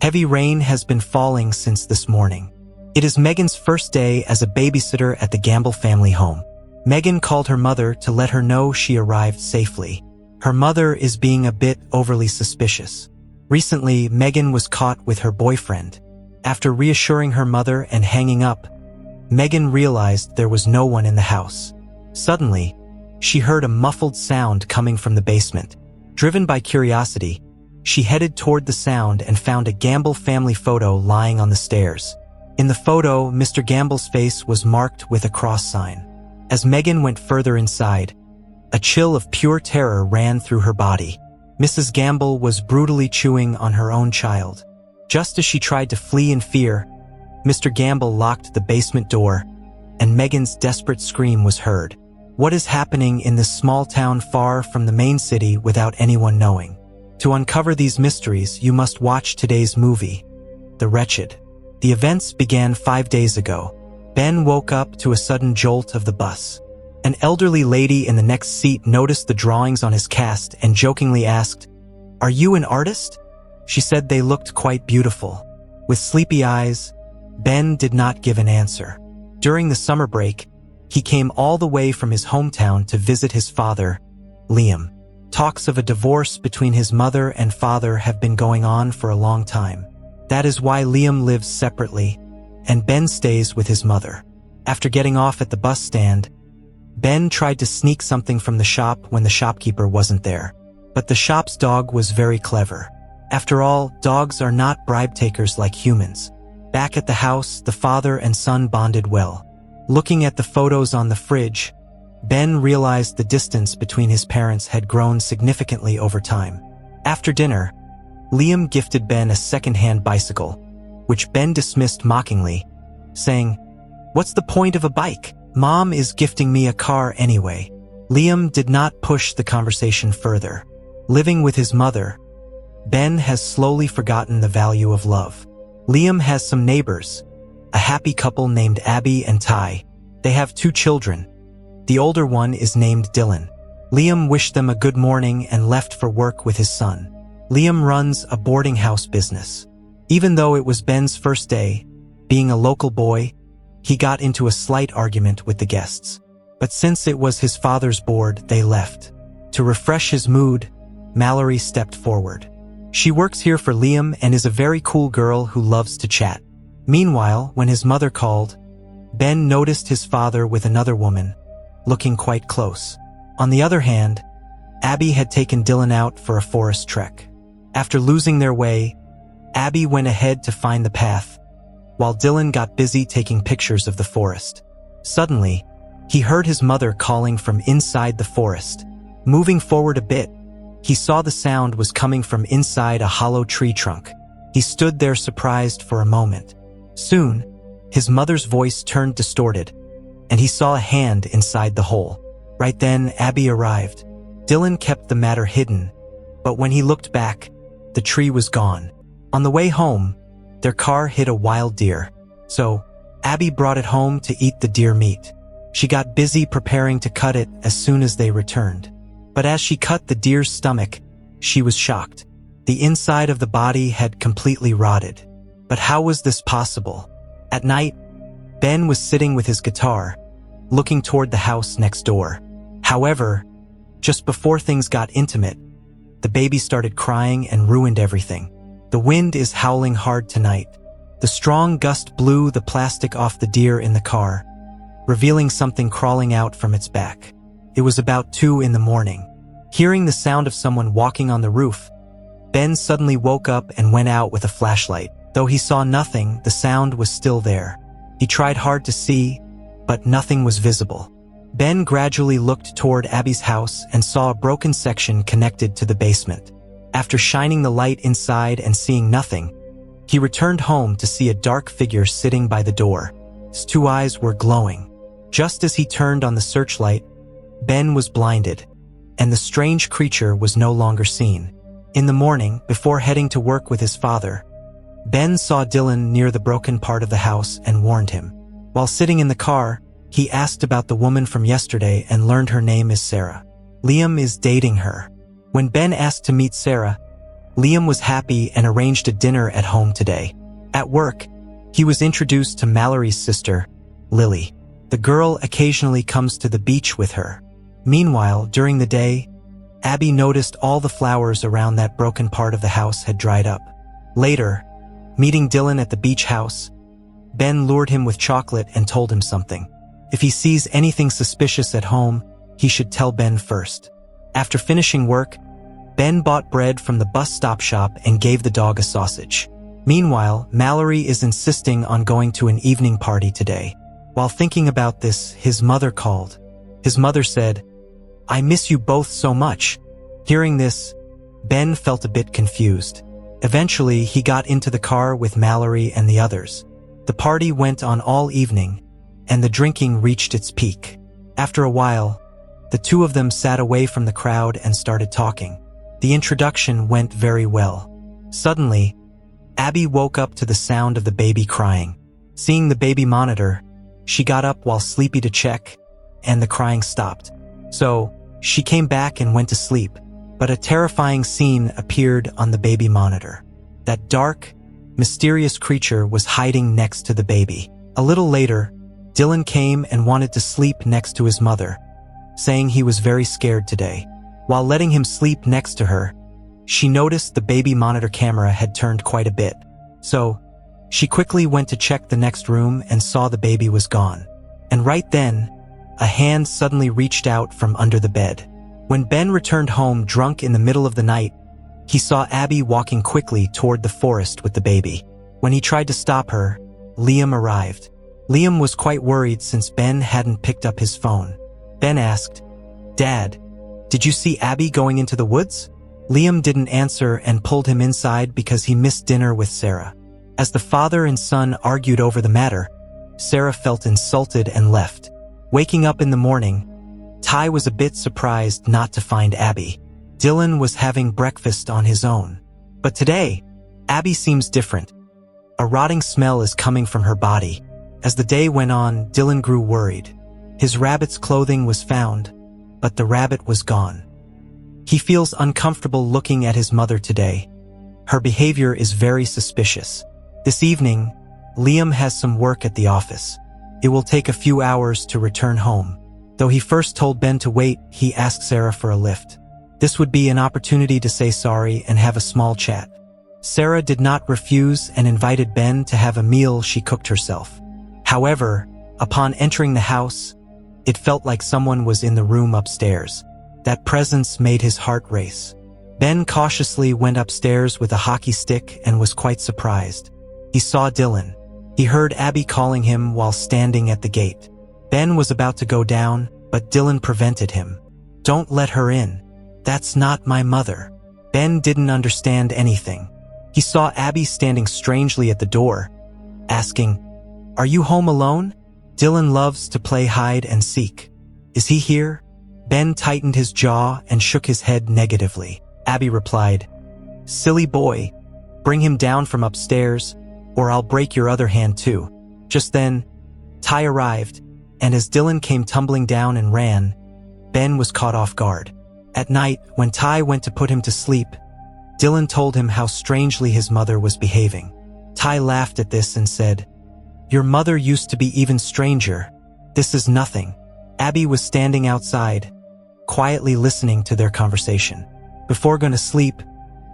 Heavy rain has been falling since this morning. It is Megan's first day as a babysitter at the Gamble family home. Megan called her mother to let her know she arrived safely. Her mother is being a bit overly suspicious. Recently, Megan was caught with her boyfriend. After reassuring her mother and hanging up, Megan realized there was no one in the house. Suddenly, she heard a muffled sound coming from the basement. Driven by curiosity, she headed toward the sound and found a Gamble family photo lying on the stairs. In the photo, Mr. Gamble's face was marked with a cross sign. As Megan went further inside, a chill of pure terror ran through her body. Mrs. Gamble was brutally chewing on her own child. Just as she tried to flee in fear, Mr. Gamble locked the basement door, and Megan's desperate scream was heard. What is happening in this small town far from the main city without anyone knowing? To uncover these mysteries, you must watch today's movie, The Wretched. The events began 5 days ago. Ben woke up to a sudden jolt of the bus. An elderly lady in the next seat noticed the drawings on his cast and jokingly asked, "Are you an artist?" She said they looked quite beautiful. With sleepy eyes, Ben did not give an answer. During the summer break, he came all the way from his hometown to visit his father, Liam. Talks of a divorce between his mother and father have been going on for a long time. That is why Liam lives separately, and Ben stays with his mother. After getting off at the bus stand, Ben tried to sneak something from the shop when the shopkeeper wasn't there. But the shop's dog was very clever. After all, dogs are not bribe takers like humans. Back at the house, the father and son bonded well. Looking at the photos on the fridge, Ben realized the distance between his parents had grown significantly over time. After dinner, Liam gifted Ben a second-hand bicycle, which Ben dismissed mockingly, saying, "What's the point of a bike? Mom is gifting me a car anyway." Liam did not push the conversation further. Living with his mother, Ben has slowly forgotten the value of love. Liam has some neighbors, a happy couple named Abby and Ty. They have 2 children. The older one is named Dylan. Liam wished them a good morning and left for work with his son. Liam runs a boarding house business. Even though it was Ben's first day, being a local boy, he got into a slight argument with the guests. But since it was his father's board, they left. To refresh his mood, Mallory stepped forward. She works here for Liam and is a very cool girl who loves to chat. Meanwhile, when his mother called, Ben noticed his father with another woman, looking quite close. On the other hand, Abby had taken Dylan out for a forest trek. After losing their way, Abby went ahead to find the path, while Dylan got busy taking pictures of the forest. Suddenly, he heard his mother calling from inside the forest. Moving forward a bit, he saw the sound was coming from inside a hollow tree trunk. He stood there surprised for a moment. Soon, his mother's voice turned distorted, and he saw a hand inside the hole. Right then, Abby arrived. Dylan kept the matter hidden, but when he looked back, the tree was gone. On the way home, their car hit a wild deer, so Abby brought it home to eat the deer meat. She got busy preparing to cut it as soon as they returned. But as she cut the deer's stomach, she was shocked. The inside of the body had completely rotted. But how was this possible? At night, Ben was sitting with his guitar, looking toward the house next door. However, just before things got intimate, the baby started crying and ruined everything. The wind is howling hard tonight. The strong gust blew the plastic off the deer in the car, revealing something crawling out from its back. It was about 2 in the morning. Hearing the sound of someone walking on the roof, Ben suddenly woke up and went out with a flashlight. Though he saw nothing, the sound was still there. He tried hard to see, but nothing was visible. Ben gradually looked toward Abby's house and saw a broken section connected to the basement. After shining the light inside and seeing nothing, he returned home to see a dark figure sitting by the door. His 2 eyes were glowing. Just as he turned on the searchlight, Ben was blinded, and the strange creature was no longer seen. In the morning, before heading to work with his father, Ben saw Dylan near the broken part of the house and warned him. While sitting in the car, he asked about the woman from yesterday and learned her name is Sarah. Liam is dating her. When Ben asked to meet Sarah, Liam was happy and arranged a dinner at home today. At work, he was introduced to Mallory's sister, Lily. The girl occasionally comes to the beach with her. Meanwhile, during the day, Abby noticed all the flowers around that broken part of the house had dried up. Later, meeting Dylan at the beach house, Ben lured him with chocolate and told him something. If he sees anything suspicious at home, he should tell Ben first. After finishing work, Ben bought bread from the bus stop shop and gave the dog a sausage. Meanwhile, Mallory is insisting on going to an evening party today. While thinking about this, his mother called. His mother said, "I miss you both so much." Hearing this, Ben felt a bit confused. Eventually, he got into the car with Mallory and the others. The party went on all evening, and the drinking reached its peak. After a while, the two of them sat away from the crowd and started talking. The introduction went very well. Suddenly, Abby woke up to the sound of the baby crying. Seeing the baby monitor, she got up while sleepy to check, and the crying stopped. So, she came back and went to sleep, but a terrifying scene appeared on the baby monitor. That dark, mysterious creature was hiding next to the baby. A little later, Dylan came and wanted to sleep next to his mother, saying he was very scared today. While letting him sleep next to her, she noticed the baby monitor camera had turned quite a bit. So, she quickly went to check the next room and saw the baby was gone. And right then, a hand suddenly reached out from under the bed. When Ben returned home drunk in the middle of the night, he saw Abby walking quickly toward the forest with the baby. When he tried to stop her, Liam arrived. Liam was quite worried since Ben hadn't picked up his phone. Ben asked, "Dad, did you see Abby going into the woods?" Liam didn't answer and pulled him inside because he missed dinner with Sarah. As the father and son argued over the matter, Sarah felt insulted and left. Waking up in the morning, Ty was a bit surprised not to find Abby. Dylan was having breakfast on his own. But today, Abby seems different. A rotting smell is coming from her body. As the day went on, Dylan grew worried. His rabbit's clothing was found, but the rabbit was gone. He feels uncomfortable looking at his mother today. Her behavior is very suspicious. This evening, Liam has some work at the office. It will take a few hours to return home. Though he first told Ben to wait, he asked Sarah for a lift. This would be an opportunity to say sorry and have a small chat. Sarah did not refuse and invited Ben to have a meal she cooked herself. However, upon entering the house, it felt like someone was in the room upstairs. That presence made his heart race. Ben cautiously went upstairs with a hockey stick and was quite surprised. He saw Dylan. He heard Abby calling him while standing at the gate. Ben was about to go down, but Dylan prevented him. "Don't let her in. That's not my mother." Ben didn't understand anything. He saw Abby standing strangely at the door, asking, "Are you home alone? Dylan loves to play hide and seek. Is he here?" Ben tightened his jaw and shook his head negatively. Abby replied, "Silly boy, bring him down from upstairs, or I'll break your other hand too." Just then, Ty arrived, and as Dylan came tumbling down and ran, Ben was caught off guard. At night, when Ty went to put him to sleep, Dylan told him how strangely his mother was behaving. Ty laughed at this and said, "Your mother used to be even stranger. This is nothing." Abby was standing outside, quietly listening to their conversation. Before going to sleep,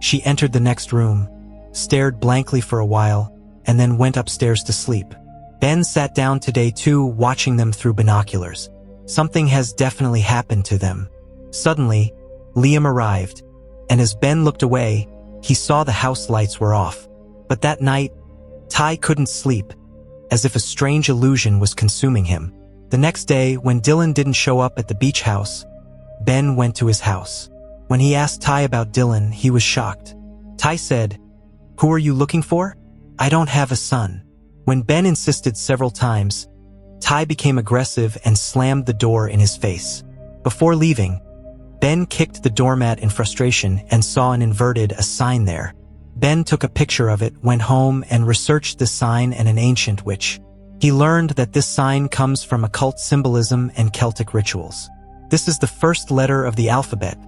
she entered the next room, stared blankly for a while, and then went upstairs to sleep. Ben sat down today too, watching them through binoculars. Something has definitely happened to them. Suddenly, Liam arrived, and as Ben looked away, he saw the house lights were off. But that night, Ty couldn't sleep, as if a strange illusion was consuming him. The next day, when Dylan didn't show up at the beach house, Ben went to his house. When he asked Ty about Dylan, he was shocked. Ty said, "Who are you looking for? I don't have a son." When Ben insisted several times, Ty became aggressive and slammed the door in his face. Before leaving, Ben kicked the doormat in frustration and saw an inverted a sign there. Ben took a picture of it, went home, and researched the sign and an ancient witch. He learned that this sign comes from occult symbolism and Celtic rituals. This is the first letter of the alphabet,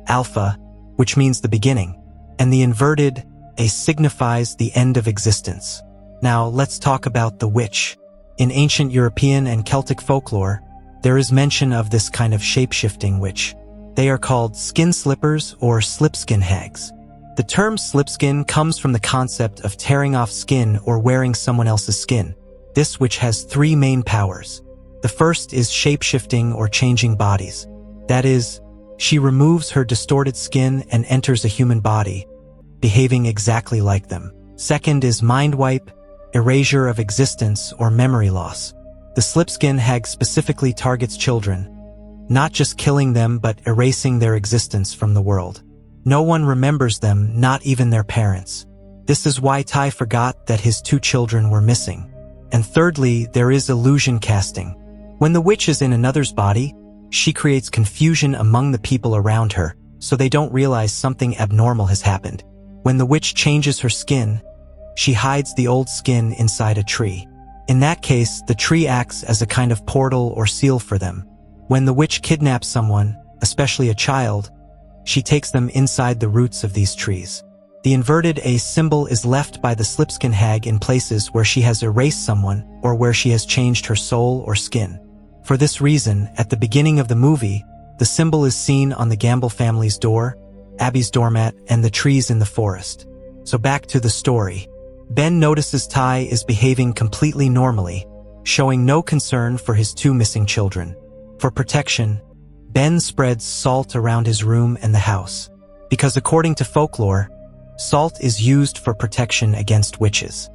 Alpha, which means the beginning. and the inverted A signifies the end of existence. Now, let's talk about the witch. In ancient European and Celtic folklore, there is mention of this kind of shape-shifting witch. They are called skin slippers or slipskin hags. The term slipskin comes from the concept of tearing off skin or wearing someone else's skin. This witch has three main powers. The first is shape-shifting or changing bodies. That is, she removes her distorted skin and enters a human body, behaving exactly like them. Second is mind wipe, erasure of existence or memory loss. The slipskin hag specifically targets children, not just killing them but erasing their existence from the world. No one remembers them, not even their parents. This is why Tai forgot that his two children were missing. And thirdly, there is illusion casting. When the witch is in another's body, she creates confusion among the people around her, so they don't realize something abnormal has happened. When the witch changes her skin, she hides the old skin inside a tree. In that case, the tree acts as a kind of portal or seal for them. When the witch kidnaps someone, especially a child, she takes them inside the roots of these trees. The inverted A symbol is left by the slipskin hag in places where she has erased someone or where she has changed her soul or skin. For this reason, at the beginning of the movie, the symbol is seen on the Gamble family's door, Abby's doormat, and the trees in the forest. So back to the story. Ben notices Tai is behaving completely normally, showing no concern for his two missing children. For protection, Ben spreads salt around his room and the house, because according to folklore, salt is used for protection against witches.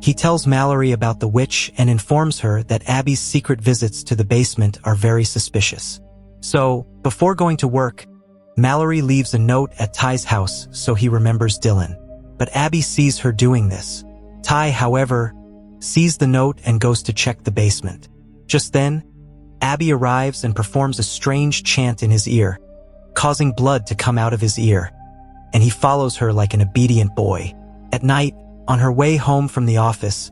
He tells Mallory about the witch and informs her that Abby's secret visits to the basement are very suspicious. So, before going to work, Mallory leaves a note at Ty's house so he remembers Dylan. But Abby sees her doing this. Ty, however, sees the note and goes to check the basement. Just then, Abby arrives and performs a strange chant in his ear, causing blood to come out of his ear, and he follows her like an obedient boy. At night, on her way home from the office,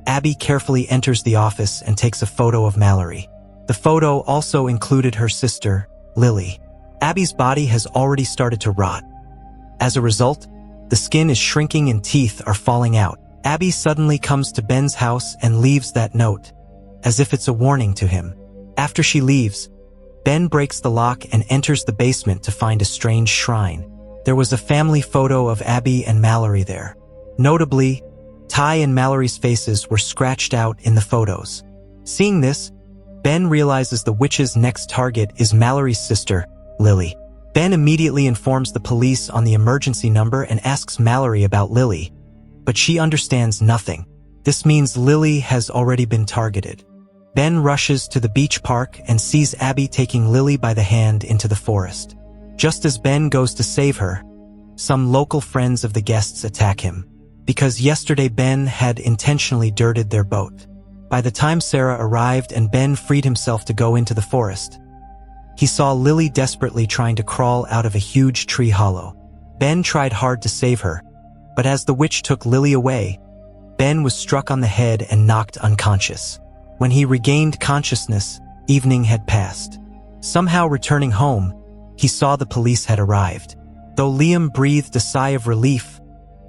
Abby carefully enters the office and takes a photo of Mallory. The photo also included her sister, Lily. Abby's body has already started to rot. As a result, the skin is shrinking and teeth are falling out. Abby suddenly comes to Ben's house and leaves that note, as if it's a warning to him. After she leaves, Ben breaks the lock and enters the basement to find a strange shrine. There was a family photo of Abby and Mallory there. Notably, Ty and Mallory's faces were scratched out in the photos. Seeing this, Ben realizes the witch's next target is Mallory's sister, Lily. Ben immediately informs the police on the emergency number and asks Mallory about Lily, but she understands nothing. This means Lily has already been targeted. Ben rushes to the beach park and sees Abby taking Lily by the hand into the forest. Just as Ben goes to save her, some local friends of the guests attack him, because yesterday Ben had intentionally dirted their boat. By the time Sarah arrived and Ben freed himself to go into the forest, he saw Lily desperately trying to crawl out of a huge tree hollow. Ben tried hard to save her, but as the witch took Lily away, Ben was struck on the head and knocked unconscious. When he regained consciousness, evening had passed. Somehow returning home, he saw the police had arrived. Though Liam breathed a sigh of relief,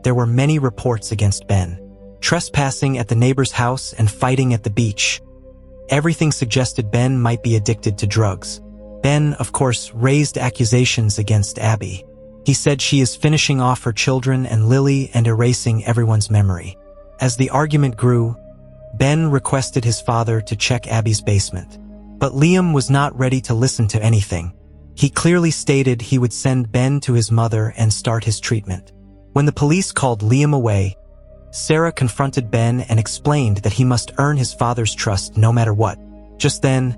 there were many reports against Ben. Trespassing at the neighbor's house and fighting at the beach. Everything suggested Ben might be addicted to drugs. Ben, of course, raised accusations against Abby. He said she is finishing off her children and Lily and erasing everyone's memory. As the argument grew, Ben requested his father to check Abby's basement. But Liam was not ready to listen to anything. He clearly stated he would send Ben to his mother and start his treatment. When the police called Liam away, Sarah confronted Ben and explained that he must earn his father's trust no matter what. Just then,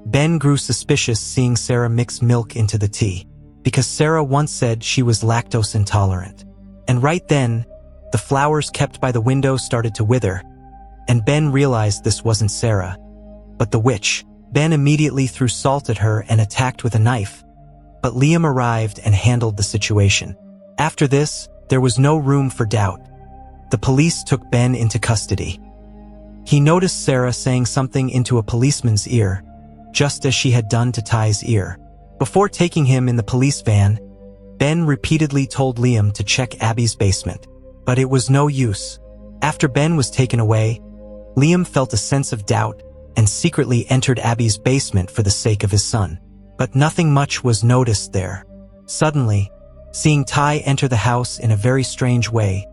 Ben grew suspicious seeing Sarah mix milk into the tea, because Sarah once said she was lactose intolerant. And right then, the flowers kept by the window started to wither, and Ben realized this wasn't Sarah, but the witch. Ben immediately threw salt at her and attacked with a knife, but Liam arrived and handled the situation. After this, there was no room for doubt. The police took Ben into custody. He noticed Sarah saying something into a policeman's ear, just as she had done to Ty's ear. Before taking him in the police van, Ben repeatedly told Liam to check Abby's basement, but it was no use. After Ben was taken away, Liam felt a sense of doubt and secretly entered Abby's basement for the sake of his son. But nothing much was noticed there. Suddenly, seeing Ty enter the house in a very strange way,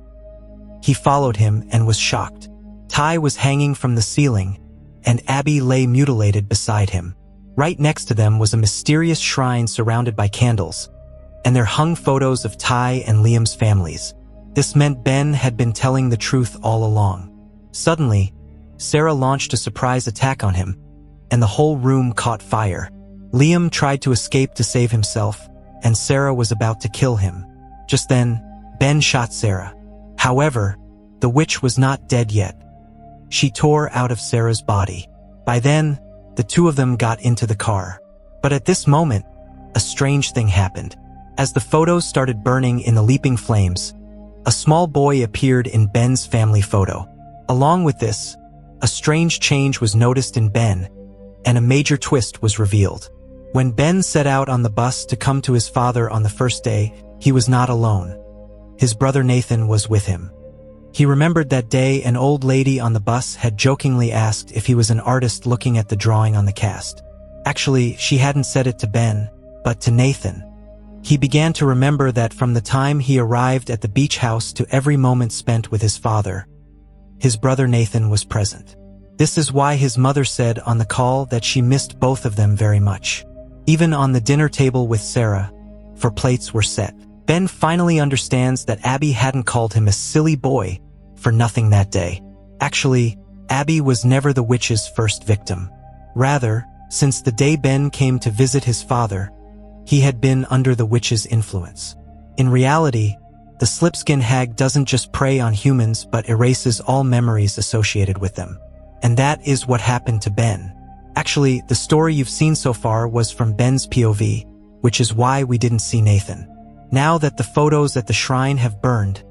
he followed him and was shocked. Ty was hanging from the ceiling, and Abby lay mutilated beside him. Right next to them was a mysterious shrine surrounded by candles, and there hung photos of Ty and Liam's families. This meant Ben had been telling the truth all along. Suddenly, Sarah launched a surprise attack on him, and the whole room caught fire. Liam tried to escape to save himself, and Sarah was about to kill him. Just then, Ben shot Sarah. However, the witch was not dead yet. She tore out of Sarah's body. By then, the two of them got into the car. But at this moment, a strange thing happened. As the photos started burning in the leaping flames, a small boy appeared in Ben's family photo. Along with this, a strange change was noticed in Ben, and a major twist was revealed. When Ben set out on the bus to come to his father on the first day, he was not alone. His brother Nathan was with him. He remembered that day an old lady on the bus had jokingly asked if he was an artist looking at the drawing on the cast. Actually, she hadn't said it to Ben, but to Nathan. He began to remember that from the time he arrived at the beach house to every moment spent with his father, his brother Nathan was present. This is why his mother said on the call that she missed both of them very much. Even on the dinner table with Sarah, for plates were set. Ben finally understands that Abby hadn't called him a silly boy for nothing that day. Actually, Abby was never the witch's first victim. Rather, since the day Ben came to visit his father, he had been under the witch's influence. In reality, the slipskin hag doesn't just prey on humans but erases all memories associated with them. And that is what happened to Ben. Actually, the story you've seen so far was from Ben's POV, which is why we didn't see Nathan. Now that the photos at the shrine have burned,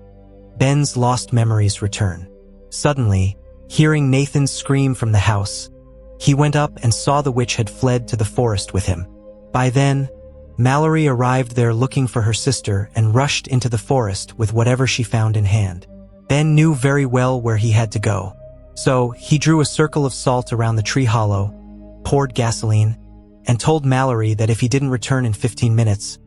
Ben's lost memories return. Suddenly, hearing Nathan scream from the house, he went up and saw the witch had fled to the forest with him. By then, Mallory arrived there looking for her sister and rushed into the forest with whatever she found in hand. Ben knew very well where he had to go, so he drew a circle of salt around the tree hollow, poured gasoline, and told Mallory that if he didn't return in 15 minutes,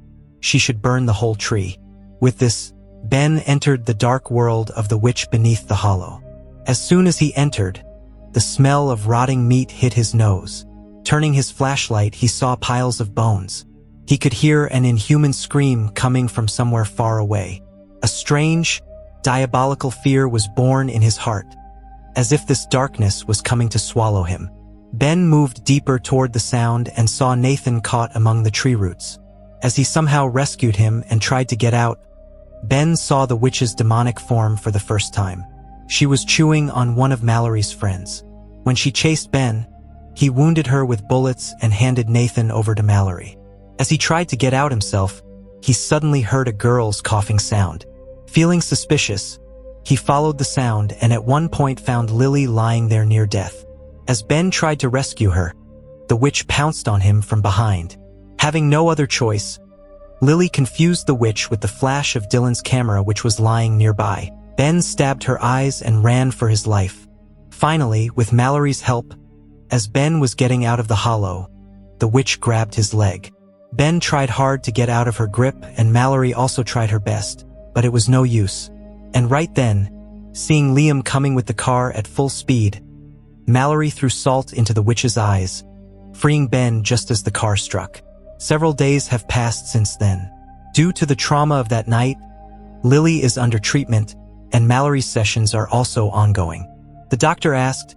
she should burn the whole tree. With this, Ben entered the dark world of the witch beneath the hollow. As soon as he entered, the smell of rotting meat hit his nose. Turning his flashlight, he saw piles of bones. He could hear an inhuman scream coming from somewhere far away. A strange, diabolical fear was born in his heart, as if this darkness was coming to swallow him. Ben moved deeper toward the sound and saw Nathan caught among the tree roots. As he somehow rescued him and tried to get out, Ben saw the witch's demonic form for the first time. She was chewing on one of Mallory's friends. When she chased Ben, he wounded her with bullets and handed Nathan over to Mallory. As he tried to get out himself, he suddenly heard a girl's coughing sound. Feeling suspicious, he followed the sound and at one point found Lily lying there near death. As Ben tried to rescue her, the witch pounced on him from behind. Having no other choice, Lily confused the witch with the flash of Dylan's camera which was lying nearby. Ben stabbed her eyes and ran for his life. Finally, with Mallory's help, as Ben was getting out of the hollow, the witch grabbed his leg. Ben tried hard to get out of her grip and Mallory also tried her best, but it was no use. And right then, seeing Liam coming with the car at full speed, Mallory threw salt into the witch's eyes, freeing Ben just as the car struck. Several days have passed since then. Due to the trauma of that night, Lily is under treatment and Mallory's sessions are also ongoing. The doctor asked,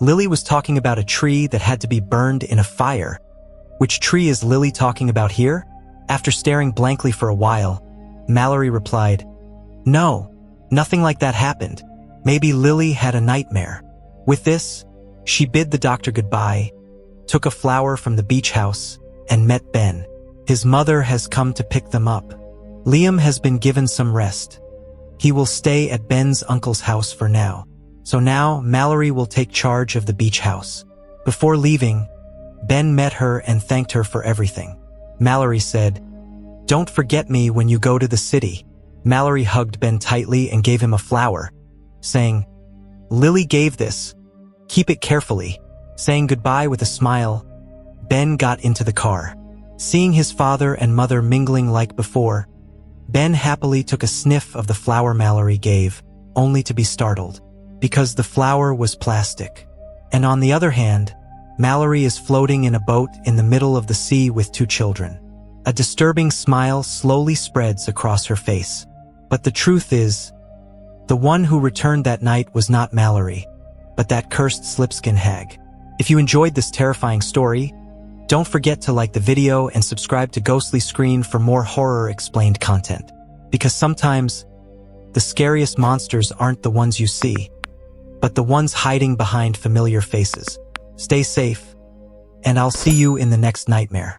Lily was talking about a tree that had to be burned in a fire. Which tree is Lily talking about here? After staring blankly for a while, Mallory replied, No, nothing like that happened. Maybe Lily had a nightmare. With this, she bid the doctor goodbye, took a flower from the beach house, and met Ben. His mother has come to pick them up. Liam has been given some rest. He will stay at Ben's uncle's house for now. So now Mallory will take charge of the beach house. Before leaving, Ben met her and thanked her for everything. Mallory said, Don't forget me when you go to the city." Mallory hugged Ben tightly and gave him a flower, saying, "Lily gave this. Keep it carefully." Saying goodbye with a smile, Ben got into the car. Seeing his father and mother mingling like before, Ben happily took a sniff of the flower Mallory gave, only to be startled, because the flower was plastic. And on the other hand, Mallory is floating in a boat in the middle of the sea with 2 children. A disturbing smile slowly spreads across her face. But the truth is, the one who returned that night was not Mallory, but that cursed slipskin hag. If you enjoyed this terrifying story, don't forget to like the video and subscribe to Ghostly Screen for more horror explained content. Because sometimes, the scariest monsters aren't the ones you see, but the ones hiding behind familiar faces. Stay safe, and I'll see you in the next nightmare.